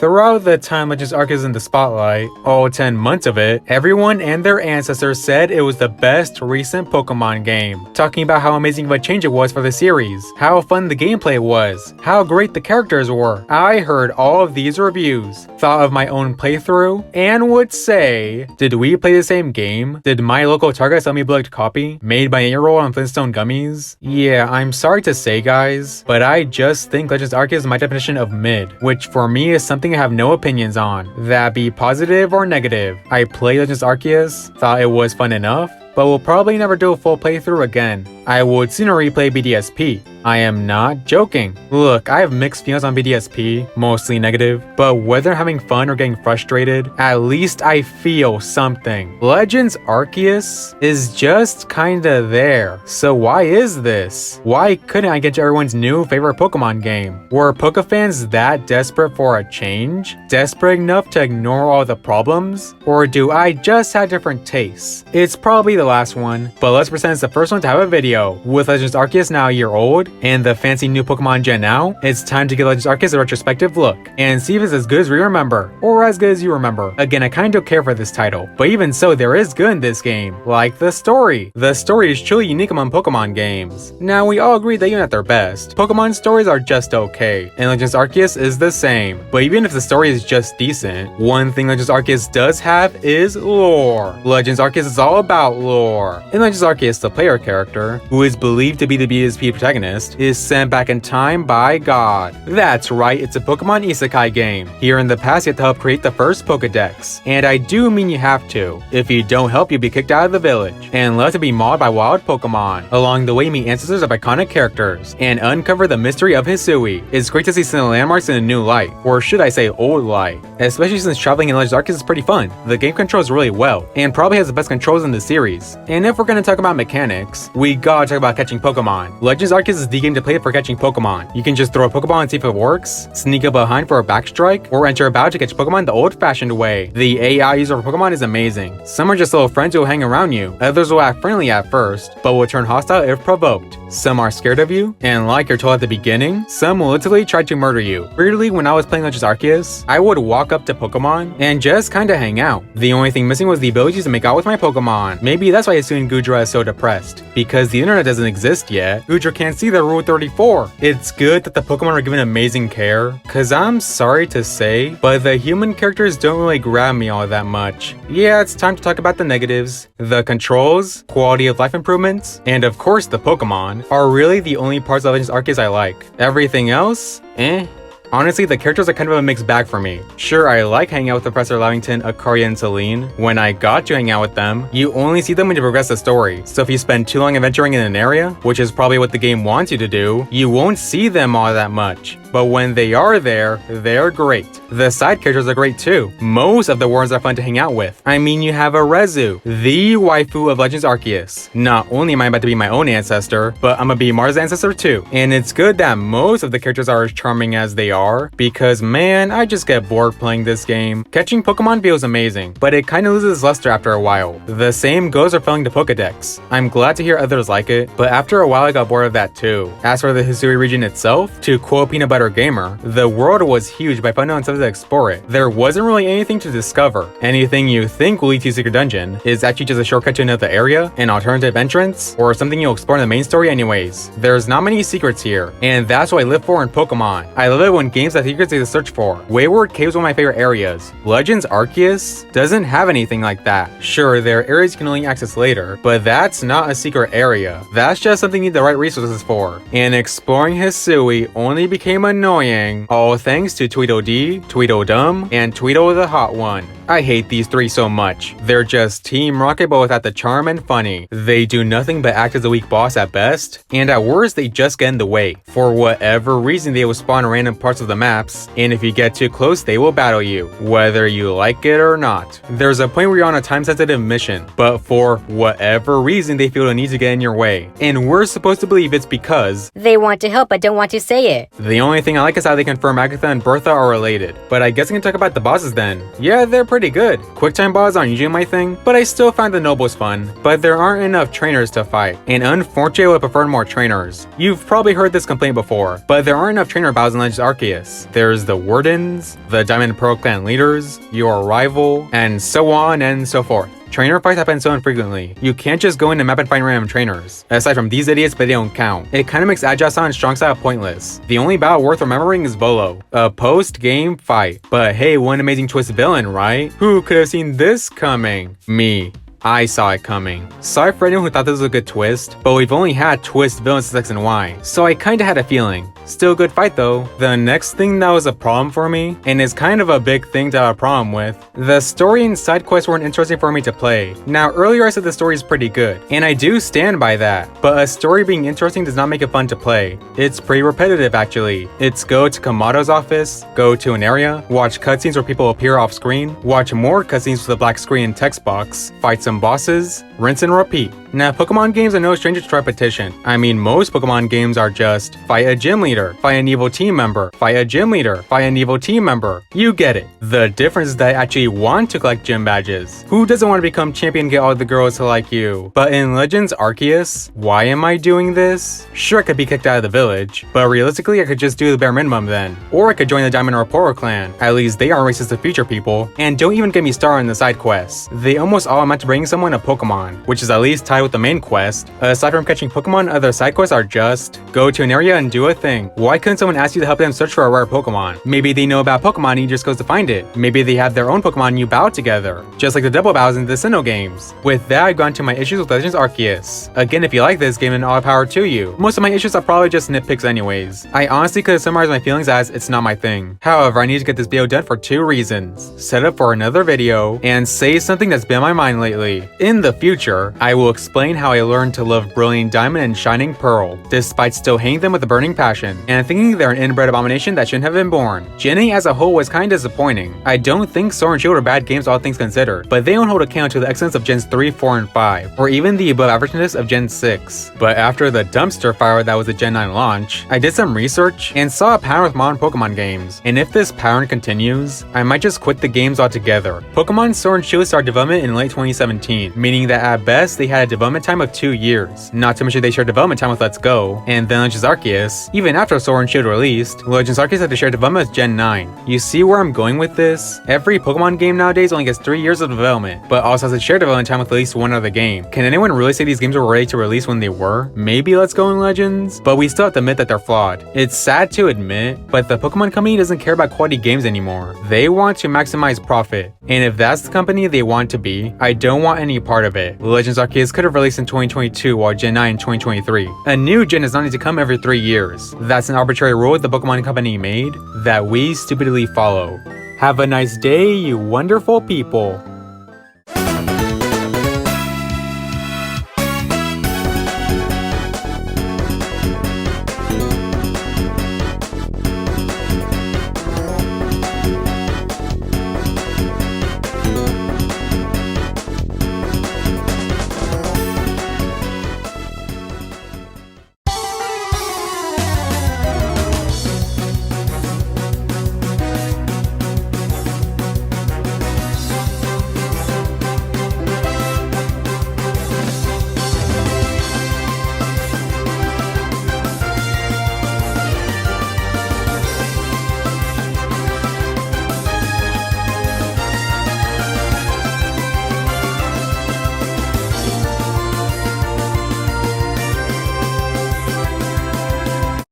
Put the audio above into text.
Throughout the time Legends Arceus is in the spotlight, all 10 months of it, everyone and their ancestors said it was the best recent Pokemon game, talking about how amazing of a change it was for the series, how fun the gameplay was, how great the characters were. I heard all of these reviews, thought of my own playthrough, and would say, did we play the same game? Did my local Target sell me a bootlegged copy, made by an 8-year-old on Flintstone gummies? Yeah, I'm sorry to say guys, but I just think Legends Arceus is my definition of mid, which for me is something I have no opinions on, that be positive or negative. I played Legends Arceus, thought it was fun enough, but will probably never do a full playthrough again. I would sooner replay BDSP. I am not joking. Look, I have mixed feelings on BDSP, mostly negative, but whether I'm having fun or getting frustrated, at least I feel something. Legends Arceus is just kinda there. So why is this? Why couldn't I get to everyone's new favorite Pokemon game? Were PokéFans that desperate for a change? Desperate enough to ignore all the problems? Or do I just have different tastes? It's probably the last one, but let's pretend it's the first one to have a video. With Legends Arceus now a year old, and the fancy new Pokemon Gen now, it's time to give Legends Arceus a retrospective look, and see if it's as good as we remember, or as good as you remember. Again, I kinda don't care for this title, but even so, there is good in this game, like the story. The story is truly unique among Pokemon games. Now, we all agree that even at their best, Pokemon stories are just okay, and Legends Arceus is the same. But even if the story is just decent, one thing Legends Arceus does have is lore. Legends Arceus is all about lore. In Legends Arceus, the player character, who is believed to be the BSP protagonist, is sent back in time by God. That's right, it's a Pokemon Isekai game. Here in the past, you have to help create the first Pokedex. And I do mean you have to. If you don't help, you'll be kicked out of the village, and left to be mauled by wild Pokemon. Along the way, meet ancestors of iconic characters, and uncover the mystery of Hisui. It's great to see some landmarks in a new light, or should I say old light. Especially since traveling in Legends Arceus is pretty fun. The game controls really well, and probably has the best controls in the series. And if we're gonna talk about mechanics, we gotta talk about catching Pokemon. Legends Arceus is the game to play for catching Pokemon. You can just throw a Pokeball and see if it works, sneak up behind for a backstrike, or enter a battle to catch Pokemon the old-fashioned way. The AI user of Pokemon is amazing. Some are just little friends who will hang around you, others will act friendly at first, but will turn hostile if provoked. Some are scared of you, and like you're told at the beginning, some will literally try to murder you. Weirdly, when I was playing Legends Arceus, I would walk up to Pokemon and just kinda hang out. The only thing missing was the ability to make out with my Pokemon. Maybe that's why Hisui and Gudra is so depressed, because the internet doesn't exist yet. Gudra can't see the Rule 34. It's good that the Pokemon are given amazing care, cause I'm sorry to say, but the human characters don't really grab me all that much. Yeah, it's time to talk about the negatives. The controls, quality of life improvements, and of course the Pokemon, are really the only parts of Legends Arceus I like. Everything else, eh. Honestly, the characters are kind of a mixed bag for me. Sure, I like hanging out with Professor Lavington, Akaria, and Celine. When I got to hang out with them, you only see them when you progress the story. So if you spend too long adventuring in an area, which is probably what the game wants you to do, you won't see them all that much. But when they are there, they're great. The side characters are great too. Most of the wards are fun to hang out with. I mean, you have Arezu, the waifu of Legends Arceus. Not only am I about to be my own ancestor, but I'm gonna be Mars' ancestor too. And it's good that most of the characters are as charming as they are, because man, I just get bored playing this game. Catching Pokemon feels amazing, but it kinda loses luster after a while. The same goes for filling the Pokedex. I'm glad to hear others like it, but after a while I got bored of that too. As for the Hisui region itself, to quote Peanut Butter Gamer, the world was huge by finding something to explore it. There wasn't really anything to discover. Anything you think will lead to a secret dungeon is actually just a shortcut to another area, an alternative entrance, or something you'll explore in the main story anyways. There's not many secrets here, and that's what I live for in Pokemon. I love it when games have secrets to search for. Wayward Cave is one of my favorite areas. Legends Arceus doesn't have anything like that. Sure, there are areas you can only access later, but that's not a secret area. That's just something you need the right resources for. And exploring Hisui only became annoying, all thanks to Tweedledee, Tweedledum, and Tweedle the Hot One. I hate these three so much. They're just Team Rocket but without the charm and funny. They do nothing but act as a weak boss at best, and at worst they just get in the way. For whatever reason they will spawn random parts of the maps, and if you get too close they will battle you, whether you like it or not. There's a point where you're on a time-sensitive mission, but for whatever reason they feel the need to get in your way. And we're supposed to believe it's because they want to help but don't want to say it. The only thing I like is how they confirm Agatha and Bertha are related. But I guess I can talk about the bosses then. Yeah, they're pretty pretty good. Quick-time battles aren't usually my thing, but I still find the nobles fun. But there aren't enough trainers to fight, and unfortunately I would prefer more trainers. You've probably heard this complaint before, but there aren't enough trainer battles in Legends Arceus. There's the Wardens, the Diamond and Pearl clan leaders, your rival, and so on and so forth. Trainer fights happen so infrequently, you can't just go into map and find random trainers. Aside from these idiots, but they don't count. It kinda makes Agile and Strong Style pointless. The only battle worth remembering is Volo, a post-game fight. But hey, one amazing twist villain, right? Who could have seen this coming? Me. I saw it coming. Sorry for anyone who thought this was a good twist, but we've only had twist villains since X and Y, so I kinda had a feeling. Still a good fight though. The next thing that was a problem for me, and is kind of a big thing to have a problem with, the story and side quests weren't interesting for me to play. Now earlier I said the story is pretty good, and I do stand by that, but a story being interesting does not make it fun to play. It's pretty repetitive actually. It's go to Kamado's office, go to an area, watch cutscenes where people appear off screen, watch more cutscenes with a black screen and text box, fight some bosses, rinse and repeat. Now Pokemon games are no stranger to repetition. I mean, most Pokemon games are just fight a gym leader, fight an evil team member, fight a gym leader, fight an evil team member. You get it. The difference is that I actually want to collect gym badges. Who doesn't want to become champion and get all the girls to like you? But in Legends Arceus, why am I doing this? Sure, I could be kicked out of the village, but realistically I could just do the bare minimum then. Or I could join the Diamond or Pearl clan. At least they aren't racist to future people. And don't even get me started on the side quests. They almost all amount to bringing someone a Pokemon, which is at least tied with the main quest. Aside from catching Pokemon, other side quests are just go to an area and do a thing. Why couldn't someone ask you to help them search for a rare Pokemon? Maybe they know about Pokemon and you just goes to find it. Maybe they have their own Pokemon and you battle together, just like the double battles in the Sinnoh games. With that, I've gone to my issues with Legends Arceus. Again, if you like this game, then all power to you. Most of my issues are probably just nitpicks anyways. I honestly could have summarized my feelings as it's not my thing. However, I need to get this video done for 2 reasons: set up for another video, and say something that's been on my mind lately. In the future, I will explain how I learned to love Brilliant Diamond and Shining Pearl, despite still hating them with a burning passion, and thinking they're an inbred abomination that shouldn't have been born. Gen 8 as a whole was kinda disappointing. I don't think Sword and Shield are bad games all things considered, but they don't hold a candle to the excellence of Gens 3, 4, and 5, or even the above averageness of Gen 6. But after the dumpster fire that was the Gen 9 launch, I did some research and saw a pattern with modern Pokemon games, and if this pattern continues, I might just quit the games altogether. Pokemon Sword and Shield started development in late 2017, meaning that at best they had a development time of 2 years, not to mention they shared development time with Let's Go, and then Legends Arceus. Even after Sword and Shield released, Legends Arceus had to share development with Gen 9. You see where I'm going with this? Every Pokemon game nowadays only gets 3 years of development, but also has a shared development time with at least one other game. Can anyone really say these games were ready to release when they were? Maybe Let's Go and Legends, but we still have to admit that they're flawed. It's sad to admit, but the Pokemon company doesn't care about quality games anymore. They want to maximize profit, and if that's the company they want to be, I don't want any part of it. Legends Arceus could have released in 2022 while Gen 9 in 2023. A new gen does not need to come every 3 years. That's an arbitrary rule the Pokemon company made that we stupidly follow. Have a nice day, you wonderful people.